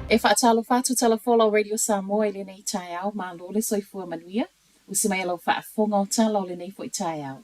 E whaatalo whātu talafola o Radio Samoa le nei tai au mā lole soifua manuia, usi mai alo whaafonga o tala o le nei fo i tai au.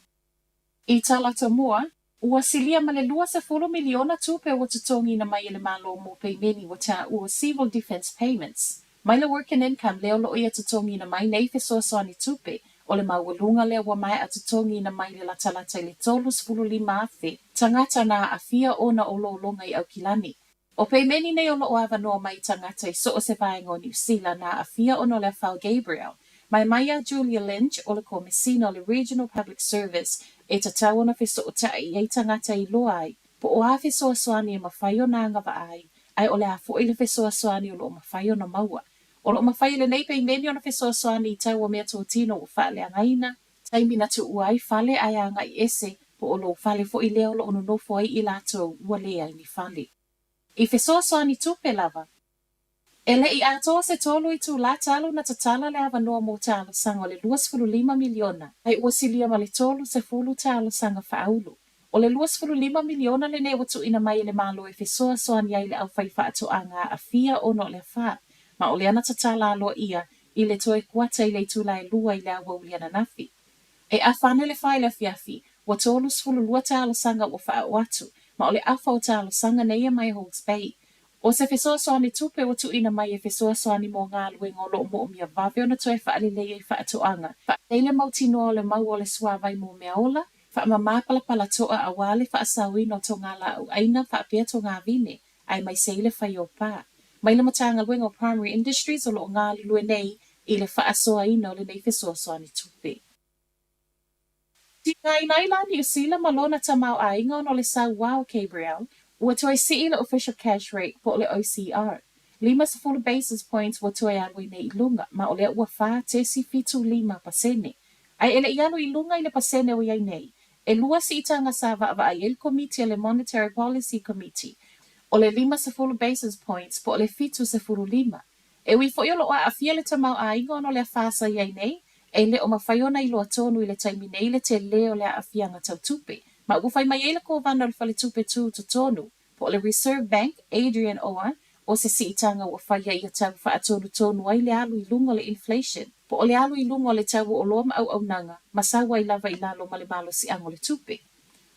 I talata mua, ua silia ma le 2 miliona tupe ua tutongi na mai le malo mo peimeni wa ta ua civil defense payments. Mai le working income leo lo ia tutongi na mai nei fesoasoani tupe, o le maualunga lea wa mai a tutongi na mai le latalata i le 35 afe, tangata na afia ona o lo longa i au kilani. O peimeni nei o lo ava noa mai tangata i so o se vaenga o New Zealand na afia ono le Fal Gabriel. Mai Maya Julia Lynch o le komisina o le Regional Public Service e ta tau na fiso o tai e tangata i loa ai, po o a fiso aswani e mawhaio na ngava ai o le a fo i le fiso aswani o lo mawhaio na maua. O lo mawhaio le nei peimeni o na fiso aswani i tau o mea tō tino o whaale angaina, taimi na tu uai whale ai anga i ese, po o lo whale fo i leo lo ono nofo ai i lato ua lea i ni whale. I fesoasoani tupe lava. Ele i ato se tolu i tu la talo na tatala le ava noa mo talo sanga o le 25 miliona. Ai ua silia ma le tolu se fulu talo sanga whaulu. O le 25 miliona le ne watu ina mai le malo e fesoasoani ai le au whaifa ato anga a fia ono le wha. Ma o le ana tatala alo ia i le toe kuata i le tula e lua i le awa uliana nafi. E a whane le whaile fiafi, wa tolu sfulu lua talo sanga ua wha watu. Ma o le afa o talo sanga neia mai Hawke's Bay. O se fesoasoani tupe o tu ina mai e fesoasoani mo ngā luenga o lo mo mia vave o na toe wha alilei e wha atoanga. Wha teile mautino o le mau o le suawai mo mea ola, wha mamapala pala toa a wale wha asawino to ngā la au aina wha apea to ngā vine, ai mai seile whai o pā. Mai le matanga luenga o primary industries o lo ngā lue nei i le wha asoa ina o le nei fesoasoani tupe. Ngai nai la New Zealand malona tamau a inga o le sau wao Gabriel, ua toi si le official cash rate po le OCR. 5 basis points ua toi alui nei ilunga, ma o le ua wha tesi fitu 5%. Ai ele ianu ilunga i le pasene o iai nei. E lua si itanga sa va ai il committee le Monetary Policy Committee. O le 5 basis points po le fitu 5. E ui fo iolo a afia le tamau a inga o le fasa iai nei, e le o mawhaiona i loa tonu i le taimi nei le te leo le a fianga tau tupe. Ma ufai mai ele ko vana le fale tupe tu to tonu. Po le Reserve Bank, Adrian Owen, o se si itanga o whaia i a tau wha atonu tonu ai le alu i lungo le inflation. Po o le alu i lungo le tau o loa ma au nanga, ma sawa i lava i lalo ma le malo si ango le tupe.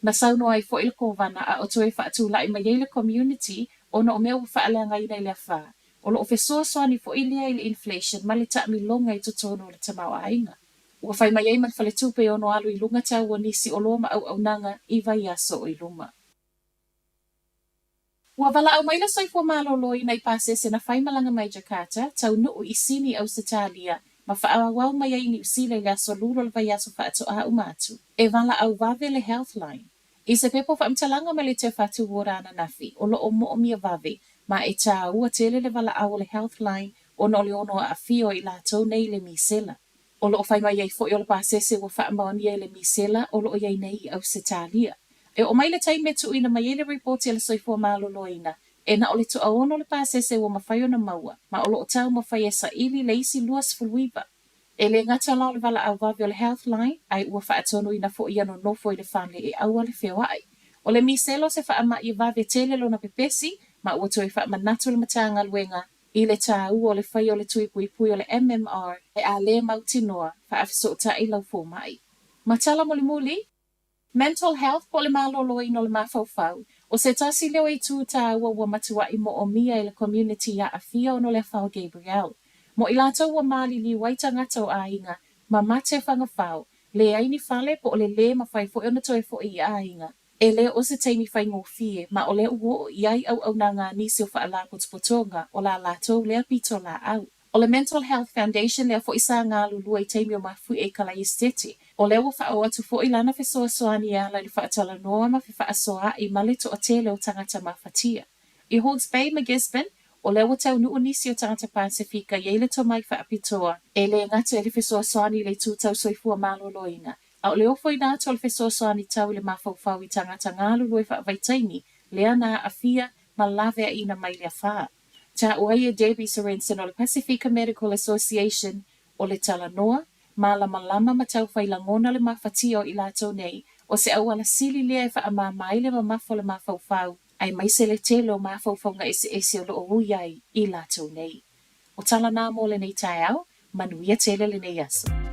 Ma sau no ai fo il ko vana a o toe wha atu lai mai ele community o na o mea u wha alanga i nei le wha. O lo ofesoa soani fo ilia i le inflation ma le taami longa i totono le tamau a inga. Ua whai mai ei man whale tupe o no alu i lunga tau o nisi o loma au nanga i vai aso o i luma. Ua wala au maila soifua malolo i nei pase se na whai malanga mai Jakarta, tau nuu i sini au Sitalia, ma wha wau mai ei ni usile le aso luro le vai aso wha ato a umatu. E wala au vave le Healthline. I se pepo wha mtalanga me le te whatu worana nafi, o lo o mo o mia vave, ma e tā ua tele le wala au le Healthline, o no le ono a fio i la tau nei le misela. O lo o whai mai ei fo i o le pasese ua wha maoni e le misela, o lo o iei nei au Sitalia. E o mai le tai metu ina mai ele reporti ala soifua malolo ina, e na o le tu aono le pasese ua mawhaio na maua, ma o lo o tau mawhai e sa ili le isi luas fuluiva. E le ngata lao le wala au vavi o le Healthline, ai ua wha atonu ina fo i ano nofo i le whanle e aua le whiawai. O le miselo se wha ama i vavi tele lo na pepesi, ma ua toi wha manatu le matanga luenga, i le tā ua o le whai o le tui pui o le MMR, e a le mautinoa, wha afiso o ta i lau fō mai. Matala muli muli, mental health po le malolo ino le mafau. O se tasi leo i tū tā ua matua i mo o mia i le community a afia o no le Fal Gabriel. Mo i lato ua mali li waita ngata o ainga, ma mate whanga whau, le aini whale po o le mawhai fo e ona toi fo i ainga. E le o se teimi whai ngō fie, ma o le uo i ai au nanga nisi o wha la potopotonga o la lato lea pito la au. O le Mental Health Foundation lea fo i sa ngā lulua i teimi o mafui e kala i stete. O le ua wha o atu fo i lana fesoa soani a la li wha atala noa ma wha asoa i male to o tele o tangata mawhatia. I Hawke's Bay ma Gisborne, o le ua tau nuu nisi o tangata Pasifika i eile to mai wha apitoa. E le ngata e li fesoa soani le tū tau soifua maloloina. A o le ofo i nā tol fesoa soani tau le mawhau i tangata ngā lulua i wha vaitaini, lea nā afia ma lawea ina mai lea wha. Ta uai e Debbie Sorensen o le Pacifica Medical Association o le Talanoa, ma lama ma tau whailangona le mawhatio i lato nei, o se au ala sili lea e wha ama mai le mafo le mawhau ai mai se le tele o mawhauwhaunga ese o loo ui ai I lātou nei. O tala nā mō le nei tai au, manuia tele le nei aso.